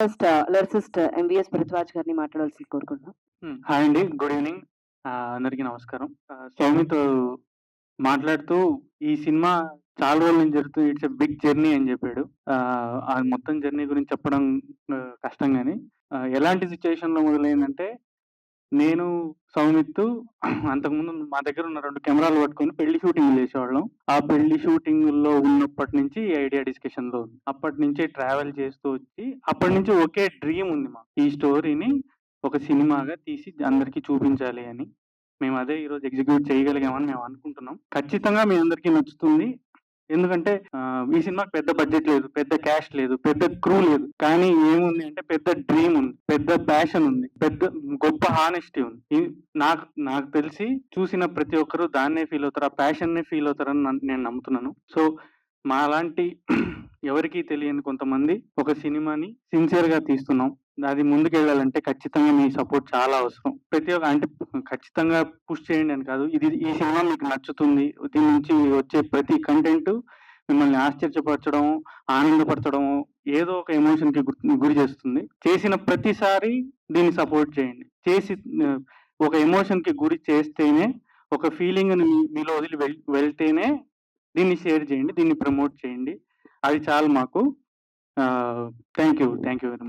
First lyricist MVS Bharadwaj గారిని మాట్లాడాల్సింది కోరుకుంటున్నాం. హాయ్ అండి. Good evening. అందరికీ నమస్కారం. సౌమితో మాట్లాడుతూ ఈ సినిమా చాలా రోజుల నుంచి జరుగుతుంది. ఇట్స్ ఎ బిగ్ జర్నీ అని చెప్పాడు. ఆ మొత్తం జర్నీ గురించి చెప్పడం కష్టం గాని, ఎలాంటి సిట్యుయేషన్‌లో మొదలైందంటే, నేను, సౌమిత్తు అంతకుముందు మా దగ్గర ఉన్న 2 కెమెరాలు పట్టుకొని పెళ్లి షూటింగ్‌లు చేసేవాళ్ళం. ఆ పెళ్లి షూటింగుల్లో ఉన్నప్పటి నుంచి ఈ ఐడియా డిస్కషన్‌లో ఉంది. అప్పటి నుంచే ట్రావెల్ చేస్తూ వచ్చి, అప్పటి నుంచి ఒకే డ్రీమ్ ఉంది మాకు. ఈ స్టోరీని ఒక సినిమాగా తీసి అందరికి చూపించాలి అని. మేము అదే ఈరోజు ఎగ్జిక్యూట్ చేయగలిగామని మేము అనుకుంటున్నాం. ఖచ్చితంగా మీ అందరికీ నచ్చుతుంది. ఎందుకంటే ఈ సినిమాకి పెద్ద బడ్జెట్ లేదు, పెద్ద క్యాస్ట్ లేదు, పెద్ద క్రూ లేదు. కానీ ఏముంది అంటే పెద్ద డ్రీమ్ ఉంది, పెద్ద ప్యాషన్ ఉంది, పెద్ద గొప్ప హానెస్టీ ఉంది. నాకు నాకు తెలిసి చూసిన ప్రతి ఒక్కరు దాన్నే ఫీల్ అవుతారు. ఆ ప్యాషన్‌నే ఫీల్ అవుతారని నేను నమ్ముతున్నాను. సో, మాలాంటి ఎవరికీ తెలియని కొంతమంది ఒక సినిమాని సిన్సియర్‌గా తీస్తున్నాం. అది ముందుకెళ్ళాలంటే ఖచ్చితంగా మీ సపోర్ట్ చాలా అవసరం. ప్రతి ఒక్క అంటే ఖచ్చితంగా పుష్ చేయండి అని కాదు. ఈ సినిమా మీకు నచ్చుతుంది. దీని నుంచి వచ్చే ప్రతి కంటెంట్ మిమ్మల్ని ఆశ్చర్యపరచడం, ఆనందపరచడం, ఏదో ఒక ఎమోషన్‌కి గురి చేస్తుంది. చేసిన ప్రతిసారి దీన్ని సపోర్ట్ చేయండి. ఒక ఎమోషన్‌కి గురి చేస్తేనే, ఒక ఫీలింగ్‌ని మీలో వదిలి వెళ్తేనే దీన్ని షేర్ చేయండి. దీన్ని ప్రమోట్ చేయండి. అది చాలు మాకు. Thank you. Thank you very much.